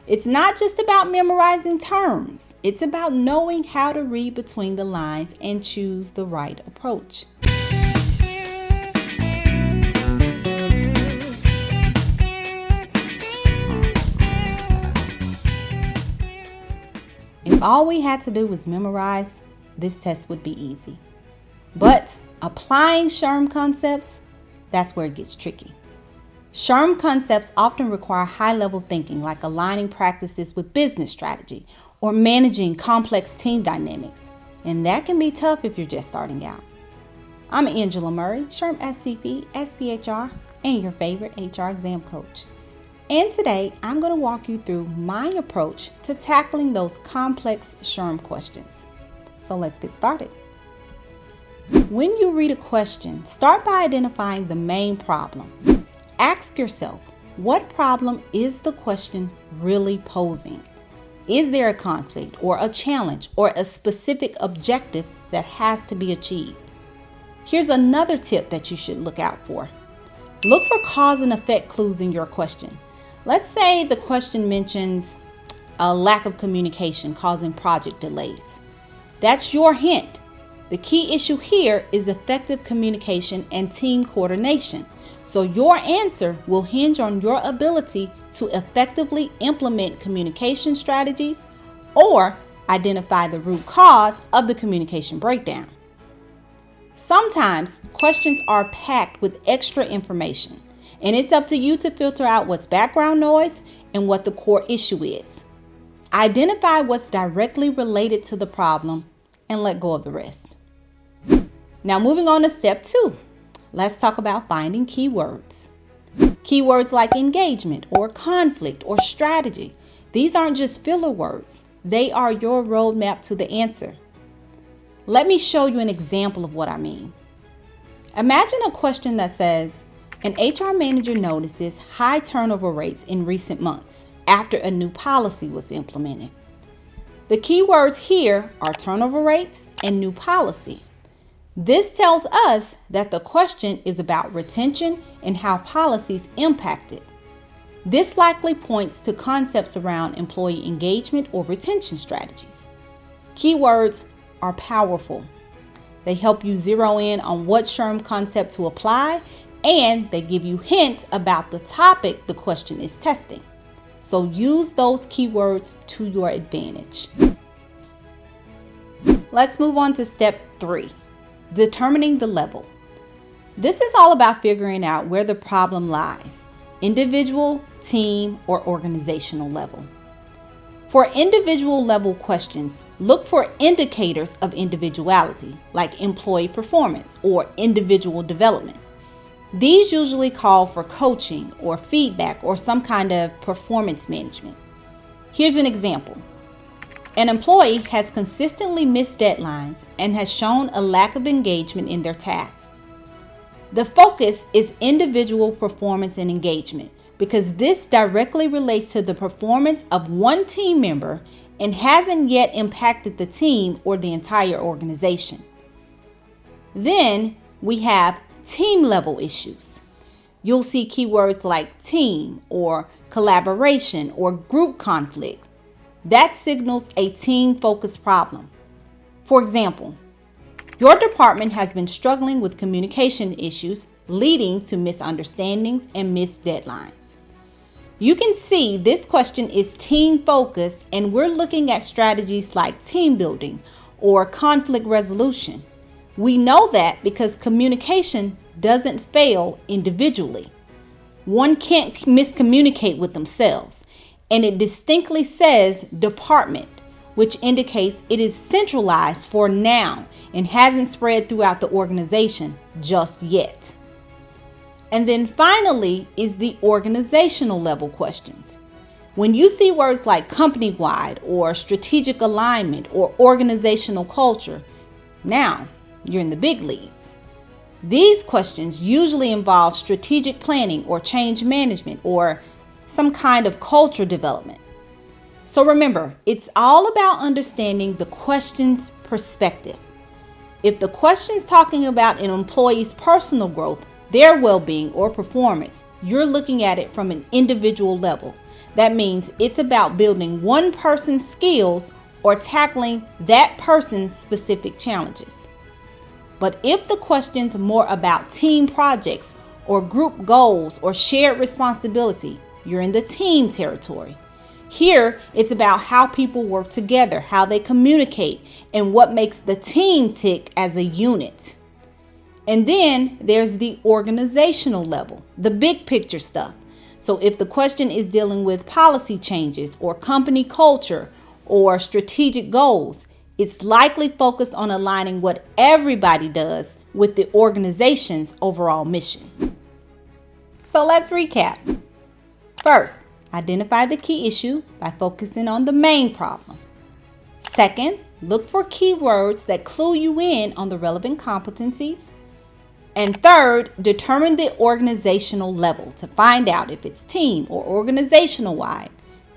It's not just about memorizing terms. It's about knowing how to read between the lines and choose the right approach. If all we had to do was memorize, this test would be easy. But applying SHRM concepts, that's where it gets tricky. SHRM concepts often require high-level thinking, like aligning practices with business strategy or managing complex team dynamics. And that can be tough if you're just starting out. I'm Angela Murray, SHRM SCP, SPHR, and your favorite HR exam coach. And today, I'm going to walk you through my approach to tackling those complex SHRM questions. So let's get started. When you read a question, start by identifying the main problem. Ask yourself, what problem is the question really posing? Is there a conflict or a challenge or a specific objective that has to be achieved? Here's another tip that you should look out for. Look for cause and effect clues in your question. Let's say the question mentions a lack of communication causing project delays. That's your hint. The key issue here is effective communication and team coordination. So your answer will hinge on your ability to effectively implement communication strategies or identify the root cause of the communication breakdown. Sometimes questions are packed with extra information, and it's up to you to filter out what's background noise and what the core issue is. Identify what's directly related to the problem and let go of the rest. Now moving on to step 2. Let's talk about finding keywords. Keywords like engagement or conflict or strategy. These aren't just filler words. They are your roadmap to the answer. Let me show you an example of what I mean. Imagine a question that says, an HR manager notices high turnover rates in recent months after a new policy was implemented. The keywords here are turnover rates and new policy. This tells us that the question is about retention and how policies impact it. This likely points to concepts around employee engagement or retention strategies. Keywords are powerful. They help you zero in on what SHRM concept to apply, and they give you hints about the topic the question is testing. So use those keywords to your advantage. Let's move on to step 3. Determining the level. This is all about figuring out where the problem lies, individual, team, or organizational level. For individual level questions, look for indicators of individuality, like employee performance or individual development. These usually call for coaching or feedback or some kind of performance management. Here's an example. An employee has consistently missed deadlines and has shown a lack of engagement in their tasks. The focus is individual performance and engagement because this directly relates to the performance of one team member and hasn't yet impacted the team or the entire organization. Then we have team level issues. You'll see keywords like team or collaboration or group conflict. That signals a team-focused problem. For example, your department has been struggling with communication issues leading to misunderstandings and missed deadlines. You can see this question is team-focused, and we're looking at strategies like team building or conflict resolution. We know that because communication doesn't fail individually. One can't miscommunicate with themselves. And it distinctly says department, which indicates it is centralized for now and hasn't spread throughout the organization just yet. And then finally is the organizational level questions. When you see words like company-wide or strategic alignment or organizational culture, now you're in the big leagues. These questions usually involve strategic planning or change management or some kind of culture development. So remember, it's all about understanding the question's perspective. If the question's talking about an employee's personal growth, their well-being or performance, you're looking at it from an individual level. That means it's about building one person's skills or tackling that person's specific challenges. But if the question's more about team projects or group goals or shared responsibility, you're in the team territory. Here, it's about how people work together, how they communicate, and what makes the team tick as a unit. And then there's the organizational level, the big picture stuff. So if the question is dealing with policy changes or company culture or strategic goals, it's likely focused on aligning what everybody does with the organization's overall mission. So let's recap. First, identify the key issue by focusing on the main problem. Second, look for keywords that clue you in on the relevant competencies. And third, determine the organizational level to find out if it's team or organizational wide.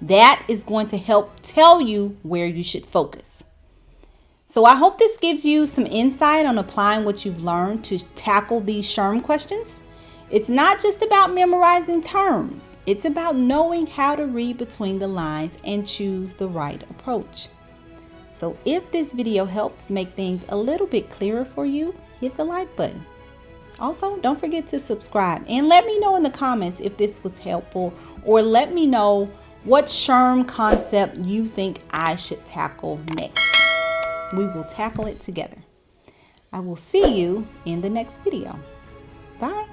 That is going to help tell you where you should focus. So I hope this gives you some insight on applying what you've learned to tackle these SHRM questions. It's not just about memorizing terms. It's about knowing how to read between the lines and choose the right approach. So if this video helped make things a little bit clearer for you, hit the like button. Also, don't forget to subscribe and let me know in the comments if this was helpful, or let me know what SHRM concept you think I should tackle next. We will tackle it together. I will see you in the next video. Bye.